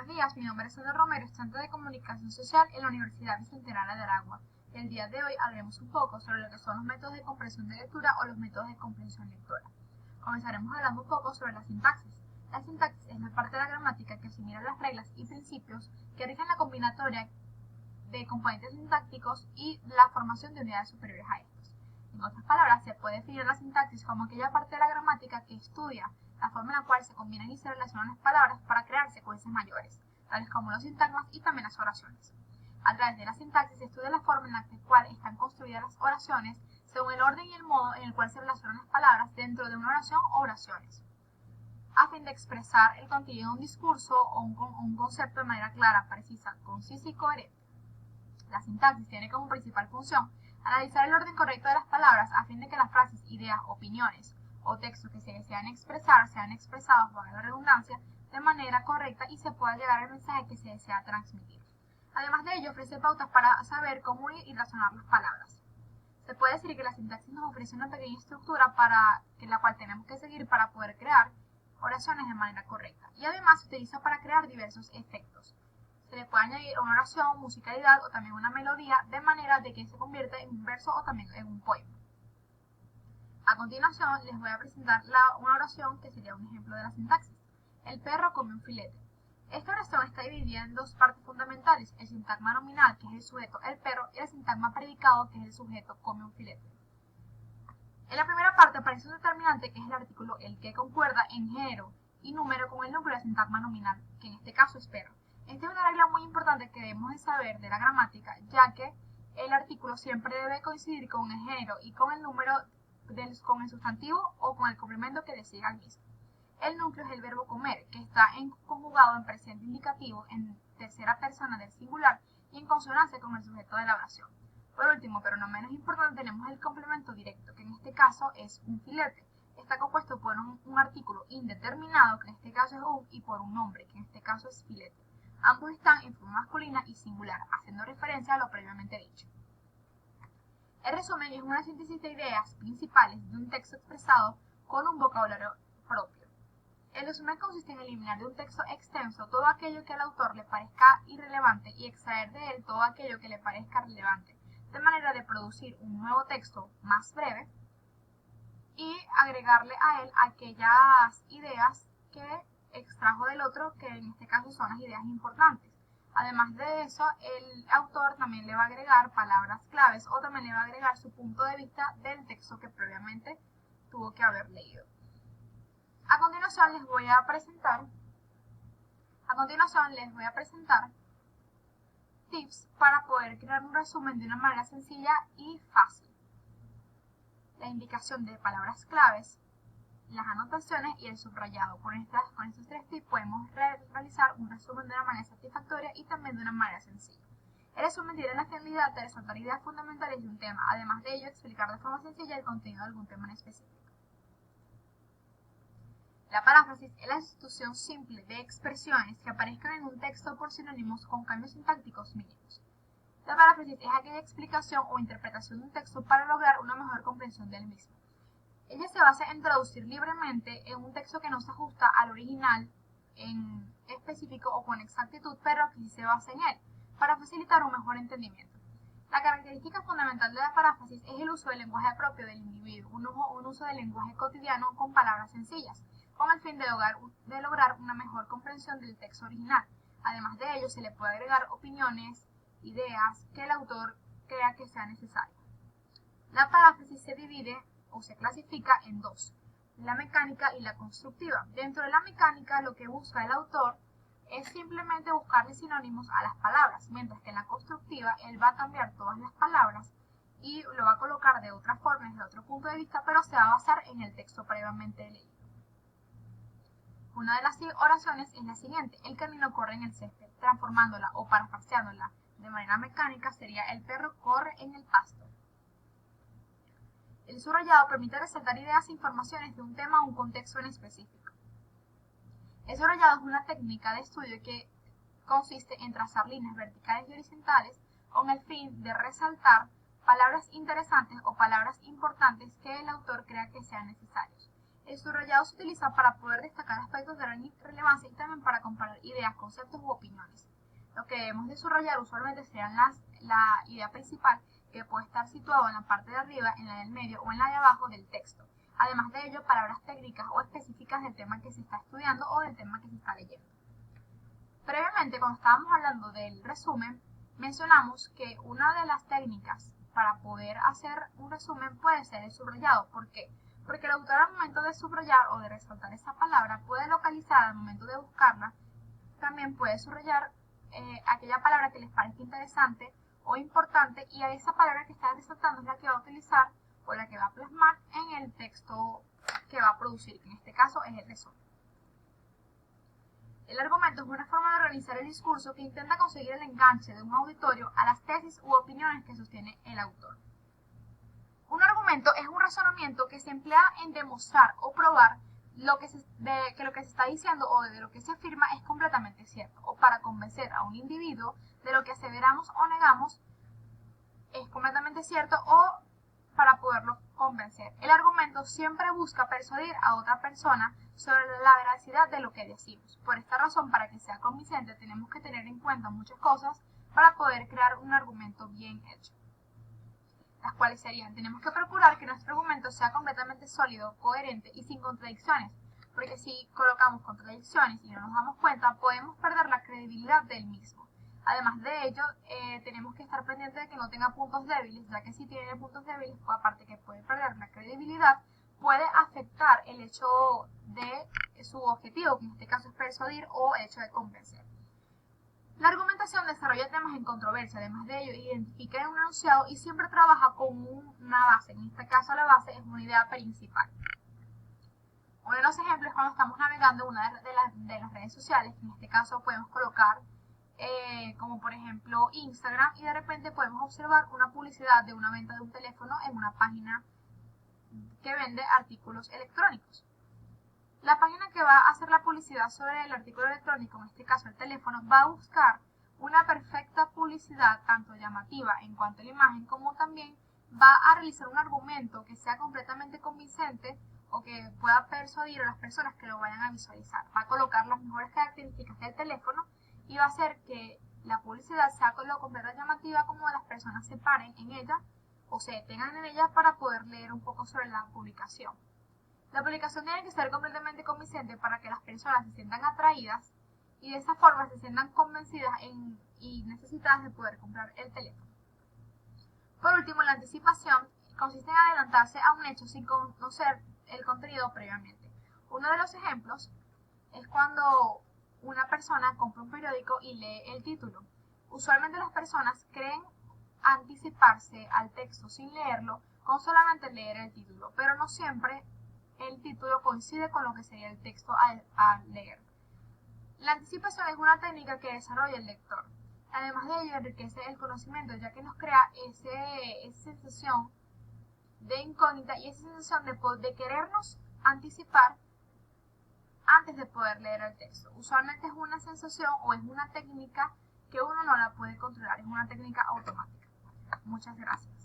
Buenos días, mi nombre es Sandra Romero, estudiante de Comunicación Social en la Universidad Bicentenaria de Aragua. El día de hoy hablaremos un poco sobre lo que son los métodos de comprensión de lectura o los métodos de comprensión lectora. Comenzaremos hablando un poco sobre la sintaxis. La sintaxis es la parte de la gramática que asimila las reglas y principios que rigen la combinatoria de componentes sintácticos y la formación de unidades superiores a estos. En otras palabras, se puede definir la sintaxis como aquella parte de la gramática que estudia la forma en la cual se combinan y se relacionan las palabras para crear secuencias mayores, tales como los sintagmas y también las oraciones. A través de la sintaxis se estudia la forma en la cual están construidas las oraciones según el orden y el modo en el cual se relacionan las palabras dentro de una oración o oraciones, a fin de expresar el contenido de un discurso o un concepto de manera clara, precisa, concisa y coherente. La sintaxis tiene como principal función analizar el orden correcto de las palabras a fin de que las frases, ideas, opiniones o textos que se desean expresar sean expresados, valga la redundancia, de manera correcta y se pueda llegar al mensaje que se desea transmitir. Además de ello, ofrece pautas para saber cómo unir y razonar las palabras. Se puede decir que la sintaxis nos ofrece una pequeña estructura la cual tenemos que seguir para poder crear oraciones de manera correcta. Y además se utiliza para crear diversos efectos. Se le puede añadir una oración, musicalidad o también una melodía de manera de que se convierta en un verso o también en un poema. A continuación les voy a presentar una oración que sería un ejemplo de la sintaxis. El perro come un filete. Esta oración está dividida en dos partes fundamentales, el sintagma nominal, que es el sujeto el perro, y el sintagma predicado, que es el sujeto come un filete. En la primera parte aparece un determinante que es el artículo el que concuerda en género y número con el núcleo del sintagma nominal, que en este caso es perro. Esta es una regla muy importante que debemos de saber de la gramática, ya que el artículo siempre debe coincidir con el género y con el número con el sustantivo o con el complemento que le siga al mismo. El núcleo es el verbo comer, que está conjugado en presente indicativo en tercera persona del singular y en consonancia con el sujeto de la oración. Por último, pero no menos importante, tenemos el complemento directo, que en este caso es un filete. Está compuesto por un artículo indeterminado, que en este caso es un, y por un nombre, que en este caso es filete. Ambos están en forma masculina y singular, haciendo referencia a lo previamente dicho. El resumen es una síntesis de ideas principales de un texto expresado con un vocabulario propio. El resumen consiste en eliminar de un texto extenso todo aquello que al autor le parezca irrelevante y extraer de él todo aquello que le parezca relevante, de manera de producir un nuevo texto más breve y agregarle a él aquellas ideas que extrajo del otro, que en este caso son las ideas importantes. Además de eso, el autor también le va a agregar palabras claves o también le va a agregar su punto de vista del texto que previamente tuvo que haber leído. A continuación les voy a presentar tips para poder crear un resumen de una manera sencilla y fácil. La indicación de palabras claves, las anotaciones y el subrayado. Con estos tres tips podemos realizar un resumen de una manera satisfactoria y también de una manera sencilla. El resumen tiene la finalidad de resaltar ideas fundamentales de un tema, además de ello explicar de forma sencilla el contenido de algún tema en específico. La paráfrasis es la sustitución simple de expresiones que aparezcan en un texto por sinónimos con cambios sintácticos mínimos. La paráfrasis es aquella explicación o interpretación de un texto para lograr una mejor comprensión del mismo. Ella se basa en traducir libremente en un texto que no se ajusta al original en específico o con exactitud, pero que sí se basa en él, para facilitar un mejor entendimiento. La característica fundamental de la paráfrasis es el uso del lenguaje propio del individuo, un uso del lenguaje cotidiano con palabras sencillas, con el fin de lograr una mejor comprensión del texto original. Además de ello, se le puede agregar opiniones, ideas que el autor crea que sean necesarias. La paráfrasis se divide o se clasifica en dos, la mecánica y la constructiva. Dentro de la mecánica, lo que busca el autor es simplemente buscarle sinónimos a las palabras, mientras que en la constructiva él va a cambiar todas las palabras y lo va a colocar de otra forma, desde otro punto de vista, pero se va a basar en el texto previamente leído. Una de las oraciones es la siguiente: el camino corre en el césped. Transformándola o parafraseándola de manera mecánica sería: el perro corre en el pasto. El subrayado permite resaltar ideas e informaciones de un tema o un contexto en específico. El subrayado es una técnica de estudio que consiste en trazar líneas verticales y horizontales con el fin de resaltar palabras interesantes o palabras importantes que el autor crea que sean necesarios. El subrayado se utiliza para poder destacar aspectos de gran relevancia y también para comparar ideas, conceptos u opiniones. Lo que debemos de subrayar usualmente serán la idea principal, que puede estar situado en la parte de arriba, en la del medio o en la de abajo del texto. Además de ello, palabras técnicas o específicas del tema que se está estudiando o del tema que se está leyendo. Previamente, cuando estábamos hablando del resumen, mencionamos que una de las técnicas para poder hacer un resumen puede ser el subrayado. ¿Por qué? Porque el autor al momento de subrayar o de resaltar esa palabra puede localizar al momento de buscarla, también puede subrayar aquella palabra que les parezca interesante o importante, y a esa palabra que está resaltando es la que va a utilizar o la que va a plasmar en el texto que va a producir, que en este caso es el resumen. El argumento es una forma de organizar el discurso que intenta conseguir el enganche de un auditorio a las tesis u opiniones que sostiene el autor. Un argumento es un razonamiento que se emplea en demostrar o probar que lo que se está diciendo o de lo que se afirma es completamente cierto, o para convencer a un individuo de lo que aseveramos o negamos es completamente cierto, o para poderlo convencer. El argumento siempre busca persuadir a otra persona sobre la veracidad de lo que decimos. Por esta razón, para que sea convincente, tenemos que tener en cuenta muchas cosas para poder crear un argumento bien hecho. Las cuales serían: tenemos que procurar que nuestro argumento sea completamente sólido, coherente y sin contradicciones, porque si colocamos contradicciones y no nos damos cuenta, podemos perder la credibilidad del mismo. Además de ello, tenemos que estar pendientes de que no tenga puntos débiles, ya que si tiene puntos débiles, pues aparte que puede perder la credibilidad, puede afectar el hecho de su objetivo, que en este caso es persuadir, o el hecho de convencer. La argumentación desarrolla temas en controversia. Además de ello, identifica un enunciado y siempre trabaja con una base. En este caso, la base es una idea principal. Uno de los ejemplos es cuando estamos navegando en una de las redes sociales, que en este caso podemos colocar como por ejemplo Instagram, y de repente podemos observar una publicidad de una venta de un teléfono en una página que vende artículos electrónicos. La página que va a hacer la publicidad sobre el artículo electrónico, en este caso el teléfono, va a buscar una perfecta publicidad, tanto llamativa en cuanto a la imagen, como también va a realizar un argumento que sea completamente convincente o que pueda persuadir a las personas que lo vayan a visualizar. Va a colocar las mejores características del teléfono y va a hacer que la publicidad sea lo completamente llamativa, como las personas se paren en ella o se detengan en ella para poder leer un poco sobre la publicación. La publicación tiene que ser completamente convincente para que las personas se sientan atraídas y de esa forma se sientan convencidas y necesitadas de poder comprar el teléfono. Por último, la anticipación consiste en adelantarse a un hecho sin conocer el contenido previamente. Uno de los ejemplos es cuando una persona compra un periódico y lee el título. Usualmente las personas creen anticiparse al texto sin leerlo con solamente leer el título, pero no siempre el título coincide con lo que sería el texto al leer. La anticipación es una técnica que desarrolla el lector. Además de ello, enriquece el conocimiento, ya que nos crea esa sensación de incógnita y esa sensación de querernos anticipar antes de poder leer el texto. Usualmente es una sensación o es una técnica que uno no la puede controlar, es una técnica automática. Muchas gracias.